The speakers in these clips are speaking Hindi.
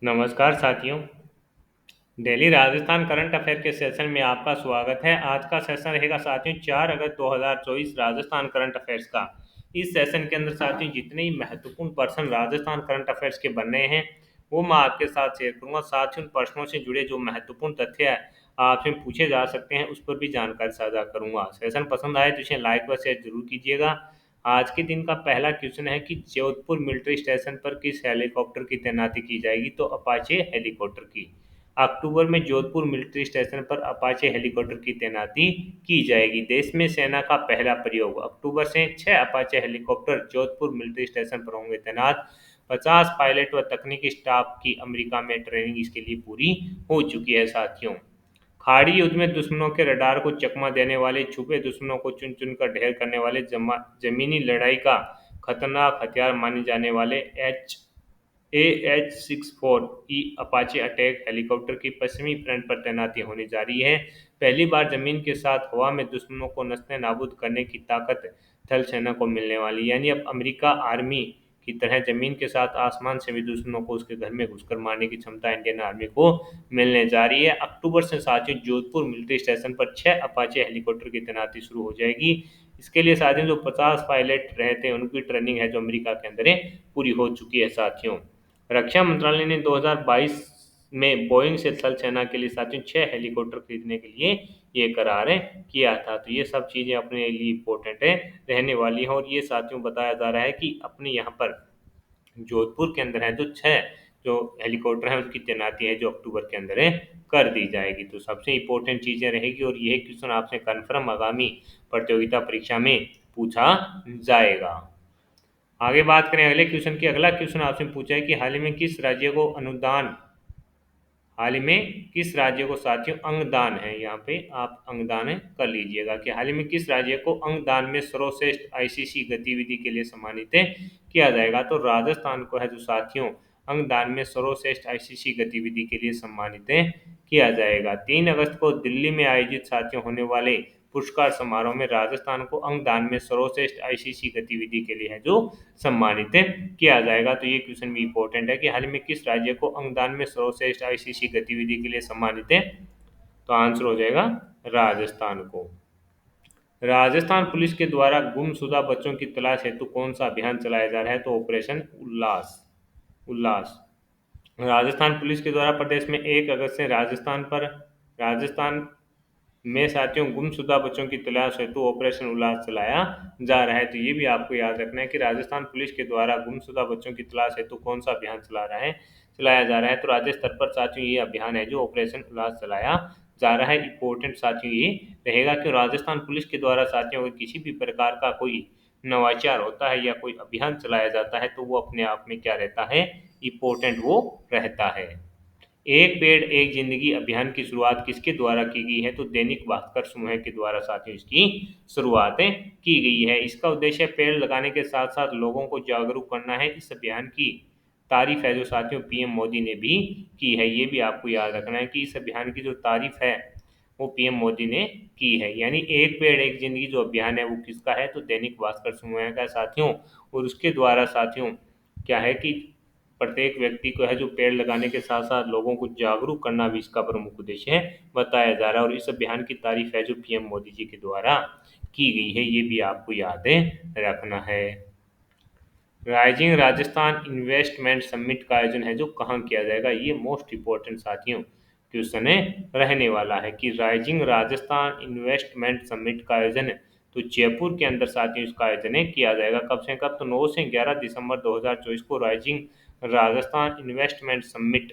नमस्कार साथियों। डेली राजस्थान करंट अफेयर के सेशन में आपका स्वागत है। आज का सेशन रहेगा साथियों 4 अगस्त 2024 राजस्थान करंट अफेयर्स का। इस सेशन के अंदर साथियों जितने ही महत्वपूर्ण पर्सन राजस्थान करंट अफेयर्स के बनने हैं वो मैं आपके साथ शेयर करूंगा। साथ ही उन प्रश्नों से जुड़े जो महत्वपूर्ण तथ्य है आपसे पूछे जा सकते हैं उस पर भी जानकारी साझा करूंगा। सेशन पसंद आए तो इसे लाइक व शेयर जरूर कीजिएगा। आज के दिन का पहला क्वेश्चन है कि जोधपुर मिलिट्री स्टेशन पर किस हेलीकॉप्टर की तैनाती की जाएगी, तो अपाचे हेलीकॉप्टर की। अक्टूबर में जोधपुर मिलिट्री स्टेशन पर अपाचे हेलीकॉप्टर की तैनाती की जाएगी। देश में सेना का पहला प्रयोग। अक्टूबर से 6 Apache helicopter Jodhpur military station पर होंगे तैनात। 50 पायलट व तकनीकी स्टाफ की अमेरिका में ट्रेनिंग इसके लिए पूरी हो चुकी है साथियों। खाड़ी युद्ध में दुश्मनों के रडार को चकमा देने वाले, छुपे दुश्मनों को चुन चुन कर ढेर करने वाले, जमीनी लड़ाई का खतरनाक हथियार माने जाने वाले AH-64E अपाचे अटैक हेलीकॉप्टर की पश्चिमी फ्रंट पर तैनाती होने जा रही है। पहली बार जमीन के साथ हवा में दुश्मनों को नस्ते नाबूद करने की ताकत थल सेना को मिलने वाली है। यानी अब अमेरिका आर्मी की तरह जमीन के साथ आसमान से भी दुश्मनों को उसके घर में घुसकर मारने की क्षमता इंडियन आर्मी को मिलने जा रही है। अक्टूबर से साथियों जोधपुर मिलिट्री स्टेशन पर 6 अपाचे हेलीकॉप्टर की तैनाती शुरू हो जाएगी। इसके लिए साथियों जो 50 पायलट रहते हैं उनकी ट्रेनिंग है जो अमेरिका के अंदर है पूरी हो चुकी है साथियों। रक्षा मंत्रालय ने 2022 में बोइंग से थल सेना के लिए साथियों 6 हेलीकॉप्टर खरीदने के लिए ये करार किया था। तो ये सब चीज़ें अपने लिए इम्पोर्टेंट है रहने वाली हैं। और ये साथियों बताया जा रहा है कि अपने यहाँ पर जोधपुर के अंदर है जो 6 जो हेलीकॉप्टर है उसकी तैनाती है जो अक्टूबर के अंदर है कर दी जाएगी। तो सबसे इम्पोर्टेंट चीज़ें रहेगी और यह क्वेश्चन आपसे कन्फर्म आगामी प्रतियोगिता परीक्षा में पूछा जाएगा। आगे बात करें अगले क्वेश्चन की। अगला क्वेश्चन आपसे पूछा है कि हाल ही में किस राज्य को साथियों अंगदान है, यहाँ पे आप अंगदान कर लीजिएगा कि हाल ही में किस राज्य को अंगदान में सर्वश्रेष्ठ आईसीसी गतिविधि के लिए सम्मानित किया जाएगा। तो राजस्थान को है जो साथियों अंगदान में सर्वश्रेष्ठ आईसीसी गतिविधि के लिए सम्मानित किया जाएगा। 3 अगस्त को दिल्ली में आयोजित साथियों होने वाले पुरस्कार समारोह में राजस्थान को अंगदान में सर्वश्रेष्ठ आईसीसी गतिविधि के लिए है जो सम्मानित किया जाएगा। तो ये क्वेश्चन भी इंपॉर्टेंट है कि हाल में किस राज्य को अंगदान में सर्वश्रेष्ठ आईसीसी गतिविधि के लिए सम्मानित है, तो आंसर हो जाएगा राजस्थान को। राजस्थान पुलिस के द्वारा गुमशुदा बच्चों की तलाश हेतु कौन सा अभियान चलाया जा रहा है, तो ऑपरेशन उल्लास। उल्लास राजस्थान पुलिस के द्वारा प्रदेश में 1 अगस्त से राजस्थान में साथियों गुमशुदा बच्चों की तलाश हेतु ऑपरेशन उल्लास चलाया जा रहा है। तो ये भी आपको याद रखना है कि राजस्थान पुलिस के द्वारा गुमशुदा बच्चों की तलाश हेतु कौन सा अभियान चलाया जा रहा है। तो राज्य स्तर पर साथियों ये अभियान है जो ऑपरेशन उल्लास चलाया जा रहा है। इंपॉर्टेंट साथियों ये रहेगा कि राजस्थान पुलिस के द्वारा साथियों अगर किसी भी प्रकार का कोई नवाचार होता है या कोई अभियान चलाया जाता है तो वो अपने आप में क्या रहता है, इंपॉर्टेंट वो रहता है। एक पेड़ एक जिंदगी अभियान की शुरुआत किसके द्वारा की गई है, तो दैनिक भास्कर समूह के द्वारा साथियों इसकी शुरुआत की गई है। इसका उद्देश्य पेड़ लगाने के साथ साथ लोगों को जागरूक करना है। इस अभियान की तारीफ है जो साथियों पीएम मोदी ने भी की है। ये भी आपको याद रखना है कि इस अभियान की जो तारीफ है वो पीएम मोदी ने की है। यानी एक पेड़ एक जिंदगी जो अभियान है वो किसका है, तो दैनिक भास्कर समूह का साथियों। और उसके द्वारा साथियों क्या है कि प्रत्येक व्यक्ति को है जो पेड़ लगाने के साथ साथ लोगों को जागरूक करना भी इसका प्रमुख उद्देश्य है बताया जा रहा है। और इस अभियान की तारीफ है जो पीएम मोदी जी के द्वारा की गई है, ये भी आपको याद रखना है। राइजिंग राजस्थान इन्वेस्टमेंट समिट का आयोजन है जो कहाँ किया जाएगा, ये मोस्ट इंपॉर्टेंट साथियों क्वेश्चन है रहने वाला है कि राइजिंग राजस्थान इन्वेस्टमेंट समिट का आयोजन तो जयपुर के अंदर साथियों इसका आयोजन किया जाएगा। कब से कब, तो 9 से 11 दिसंबर 2024 को राइजिंग राजस्थान इन्वेस्टमेंट समिट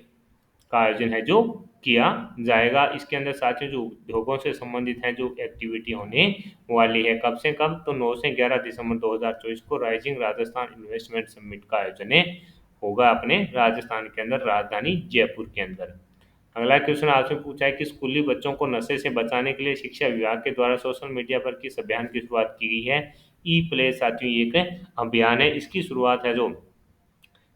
का आयोजन है जो किया जाएगा। इसके अंदर साथियों जो उद्योगों से संबंधित है जो एक्टिविटी होने वाली है। कब से कब, तो 9 से 11 दिसंबर 2024 को राइजिंग राजस्थान इन्वेस्टमेंट समिट का आयोजन होगा अपने राजस्थान के अंदर राजधानी जयपुर के अंदर। अगला क्वेश्चन आपसे पूछा है कि स्कूली बच्चों को नशे से बचाने के लिए शिक्षा विभाग के द्वारा सोशल मीडिया पर किस अभियान की शुरुआत की गई है। ई प्ले साथियों ये एक अभियान है, इसकी शुरुआत है जो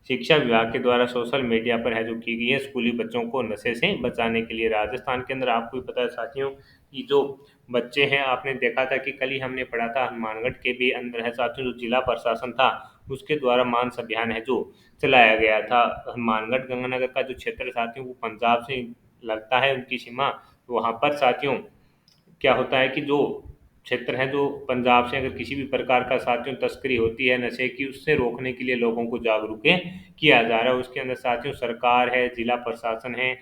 शिक्षा विभाग के द्वारा सोशल मीडिया पर है जो की गई है स्कूली बच्चों को नशे से बचाने के लिए। राजस्थान के अंदर आपको भी पता है साथियों कि जो बच्चे हैं, आपने देखा था कि कल ही हमने पढ़ा था हनुमानगढ़ के भी अंदर है साथियों जो जिला प्रशासन था उसके द्वारा मानस अभियान है जो चलाया गया था। हनुमानगढ़ गंगानगर का जो क्षेत्र है साथियों वो पंजाब से लगता है उनकी सीमा। तो वहाँ पर साथियों क्या होता है कि जो क्षेत्र है जो पंजाब से अगर किसी भी प्रकार का साथियों तस्करी होती है नशे की, उससे रोकने के लिए लोगों को जागरूक किया जा रहा है। उसके अंदर साथियों सरकार है, जिला प्रशासन है,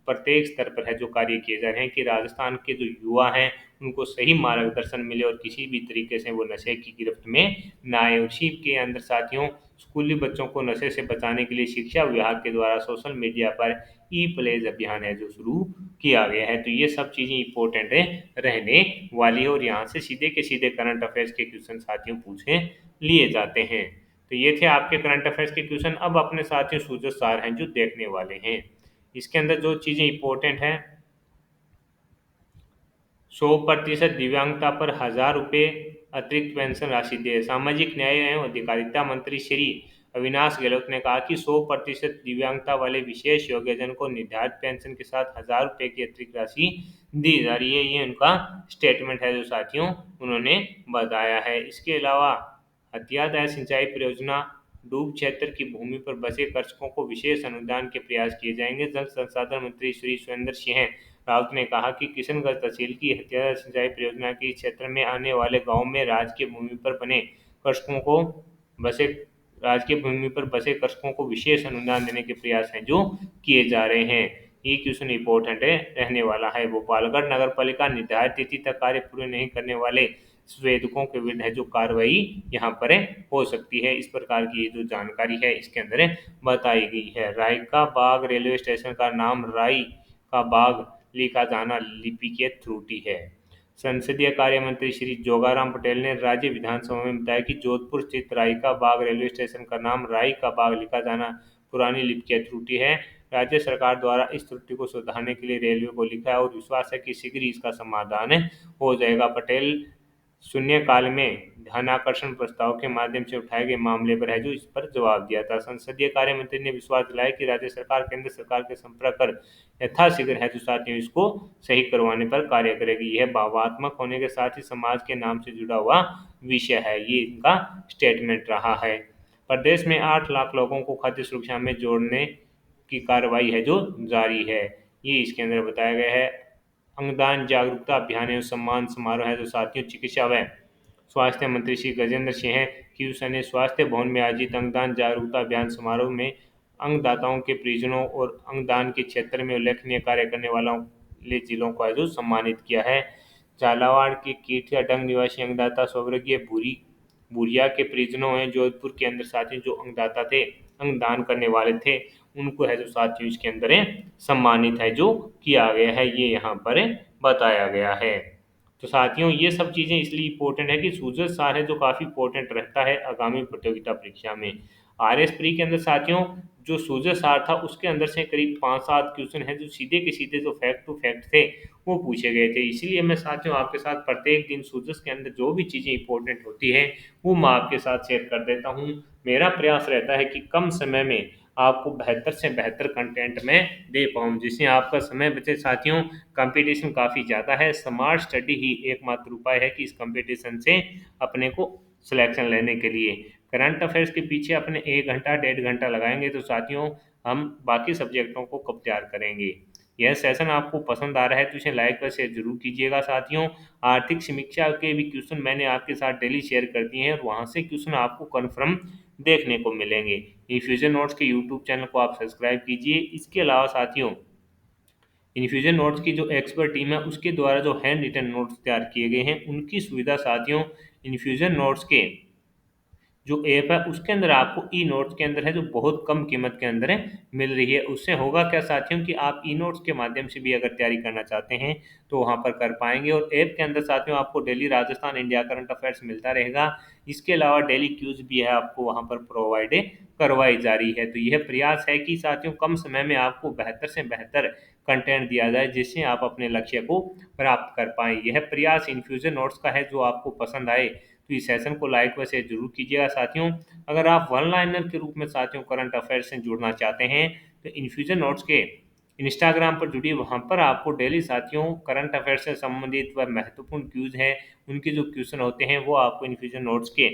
प्रत्येक स्तर पर है जो कार्य किए जा रहे हैं कि राजस्थान के जो युवा हैं उनको सही मार्गदर्शन मिले और किसी भी तरीके से वो नशे की गिरफ्त में ना आए। उसी के अंदर साथियों स्कूली बच्चों को नशे से बचाने के लिए शिक्षा विभाग के द्वारा सोशल मीडिया पर ई प्लेज अभियान है जो शुरू किया गया है। तो ये सब चीज़ें इंपॉर्टेंट है रहने वाली है और यहाँ से सीधे के सीधे करंट अफेयर्स के क्वेश्चन साथियों पूछे लिए जाते हैं। तो ये थे आपके करंट अफेयर्स के क्वेश्चन। अब अपने साथियों सूझो सार हैं जो देखने वाले हैं। इसके अंदर जो चीज़ें इंपॉर्टेंट हैं, 100% दिव्यांगता पर 1,000 रुपये अतिरिक्त पेंशन राशि दे। सामाजिक न्याय एवं अधिकारिता मंत्री श्री अविनाश गहलोत ने कहा कि 100% दिव्यांगता वाले विशेष योग्यजन को निर्धारित पेंशन के साथ 1,000 रुपये की अतिरिक्त राशि दी जा रही है। ये उनका स्टेटमेंट है जो साथियों उन्होंने बताया है। इसके अलावा हथियादार सिंचाई परियोजना, डूब क्षेत्र की भूमि पर बसे कृषकों को विशेष अनुदान के प्रयास किए जाएंगे। जल संसाधन मंत्री श्री सुरेंद्र सिंह राउत ने कहा कि किशनगढ़ तहसील की हथियादार सिंचाई परियोजना के क्षेत्र में आने वाले गांव में राजकीय भूमि पर बने कृषकों को बसे राजकीय भूमि पर बसे कृषकों को विशेष अनुदान देने के प्रयास हैं जो किए जा रहे हैं। ये क्वेश्चन इंपॉर्टेंट है रहने वाला है। भोपालगढ़ नगर पालिका निर्धारित तिथि तक कार्य पूरे नहीं करने वाले संवेदकों के विरुद्ध है जो कार्रवाई यहाँ पर हो सकती है। इस प्रकार की जो जानकारी है इसके अंदर बताई गई है। राय का बाग रेलवे स्टेशन का नाम राई का बाग लिखा जाना लिपि की त्रुटि है। संसदीय कार्य मंत्री श्री जोगाराम पटेल ने राज्य विधानसभा में बताया कि जोधपुर स्थित राई का बाग रेलवे स्टेशन का नाम राई का बाग लिखा जाना पुरानी लिपि की त्रुटि है। राज्य सरकार द्वारा इस त्रुटि को सुधारने के लिए रेलवे को लिखा है और विश्वास है कि शीघ्र ही इसका समाधान हो जाएगा। पटेल शून्यकाल में ध्यानाकर्षण प्रस्ताव के माध्यम से उठाए गए मामले पर है जो इस पर जवाब दिया था। संसदीय कार्य मंत्री ने विश्वास दिलाया कि राज्य सरकार केंद्र सरकार के संपर्क कर यथाशीघ्र है जो साथियों इसको सही करवाने पर कार्य करेगी। यह भावनात्मक होने के साथ ही समाज के नाम से जुड़ा हुआ विषय है, ये इनका स्टेटमेंट रहा है। प्रदेश में 8 लाख लोगों को खाद्य सुरक्षा में जोड़ने की कार्रवाई है जो जारी है, ये इसके अंदर बताया गया है। अंगदान जागरूकता अभियान एवं सम्मान समारोह है जो साथियों चिकित्सा व स्वास्थ्य मंत्री श्री गजेंद्र सिंह क्यूसा ने स्वास्थ्य भवन में आयोजित अंगदान जागरूकता अभियान समारोह में अंगदाताओं के परिजनों और अंगदान के क्षेत्र में उल्लेखनीय कार्य करने वालों जिलों को जो सम्मानित किया है। झालावाड़ के कीर्तिया डंग निवासी अंगदाता स्वर्गीय भूरी भूरिया के परिजनों हैं जोधपुर के अंदर साथियों जो अंगदाता थे, अंगदान करने वाले थे, उनको है जो साथियों इसके अंदर सम्मानित है जो किया गया है, ये यहाँ पर बताया गया है। तो साथियों ये सब चीज़ें इसलिए इम्पोर्टेंट है कि सूजत सार है जो काफ़ी इंपॉर्टेंट रहता है आगामी प्रतियोगिता परीक्षा में। आर एस प्री के अंदर साथियों जो सूजत सार था उसके अंदर से करीब 5-7 क्वेश्चन है जो सीधे के सीधे जो फैक्ट टू फैक्ट थे वो पूछे गए थे। इसीलिए मैं साथियों आपके साथ प्रत्येक दिन सूजस के अंदर जो भी चीज़ें इंपॉर्टेंट होती है वो मैं आपके साथ शेयर कर देता हूँ। मेरा प्रयास रहता है कि कम समय में आपको बेहतर से बेहतर कंटेंट में दे पाऊँ जिससे आपका समय बचे। साथियों कंपटीशन काफ़ी ज़्यादा है, स्मार्ट स्टडी ही एकमात्र उपाय है कि इस कंपटीशन से अपने को सिलेक्शन लेने के लिए। करंट अफेयर्स के पीछे अपने 1 घंटा 1.5 घंटा लगाएंगे तो साथियों हम बाकी सब्जेक्टों को कब तैयार करेंगे। यह सेशन आपको पसंद आ रहा है तो इसे लाइक व शेयर जरूर कीजिएगा। साथियों आर्थिक समीक्षा के भी क्वेश्चन मैंने आपके साथ डेली शेयर कर दिए हैं और वहाँ से क्वेश्चन आपको कन्फर्म देखने को मिलेंगे। इन्फ्यूजन नोट्स के यूट्यूब चैनल को आप सब्सक्राइब कीजिए। इसके अलावा साथियों इन्फ्यूजन नोट्स की जो एक्सपर्ट टीम है उसके द्वारा जो हैंड रिटन नोट्स तैयार किए गए हैं उनकी सुविधा साथियों इन्फ्यूजन नोट्स के जो ऐप है उसके अंदर आपको ई नोट्स के अंदर है जो बहुत कम कीमत के अंदर है मिल रही है। उससे होगा क्या साथियों कि आप ई नोट्स के माध्यम से भी अगर तैयारी करना चाहते हैं तो वहाँ पर कर पाएंगे और ऐप के अंदर साथियों आपको daily Rajasthan India current affairs मिलता रहेगा। इसके अलावा डेली क्यूज भी है आपको वहाँ पर प्रोवाइड करवाई जा रही है। तो यह प्रयास है कि साथियों कम समय में आपको बेहतर से बेहतर कंटेंट दिया जाए जिससे आप अपने लक्ष्य को प्राप्त कर पाएँ। यह प्रयास इन्फ्यूजन नोट्स का है। जो आपको पसंद आए तो इस सेशन को लाइक व शेयर जरूर कीजिएगा। साथियों अगर आप वन लाइनर के रूप में साथियों करंट अफेयर्स से जुड़ना चाहते हैं तो इन्फ्यूजन नोट्स के इंस्टाग्राम पर जुड़िए। वहाँ पर आपको डेली साथियों करंट अफेयर से संबंधित व महत्वपूर्ण क्यूज हैं उनके जो क्वेश्चन होते हैं वो आपको इन्फ्यूजन नोट्स के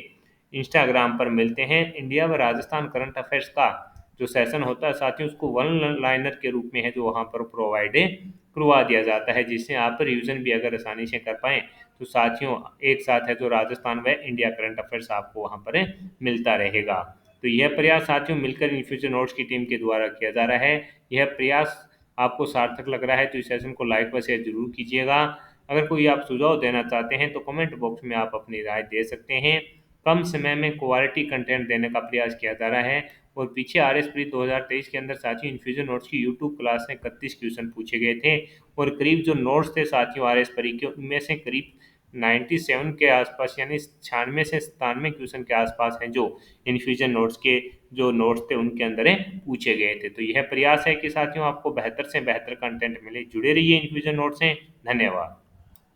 इंस्टाग्राम पर मिलते हैं। इंडिया व राजस्थान करंट अफेयर्स का जो सेशन होता है साथियों, उसको वन लाइनर के रूप में है जो वहाँ पर प्रोवाइड करवा दिया जाता है, जिससे आप रिवीजन भी अगर आसानी से कर पाएँ तो साथियों एक साथ है जो राजस्थान व इंडिया करंट अफेयर्स आपको वहाँ पर मिलता रहेगा। तो यह प्रयास साथियों मिलकर इन्फ्यूजन नोट्स की टीम के द्वारा किया जा रहा है। यह प्रयास आपको सार्थक लग रहा है तो इस सेशन को लाइक व शेयर जरूर कीजिएगा। अगर कोई आप सुझाव देना चाहते हैं तो कमेंट बॉक्स में आप अपनी राय दे सकते हैं। कम समय में क्वालिटी कंटेंट देने का प्रयास किया जा रहा है। और पीछे आर एस प्री 2023 के अंदर साथियों इन्फ्यूजन नोट्स की यूट्यूब क्लास में 31 क्वेश्चन पूछे गए थे और करीब जो नोट्स थे साथियों आर एस प्री के, उनमें से करीब 97 के आसपास यानी 96 से 97 क्वेश्चन के आसपास हैं जो इन्फ्यूजन नोट्स के जो नोट्स थे उनके अंदर पूछे गए थे। तो यह प्रयास है कि साथियों आपको बेहतर से बेहतर कंटेंट मिले। जुड़े रहिए इन्फ्यूजन नोट्स से। धन्यवाद।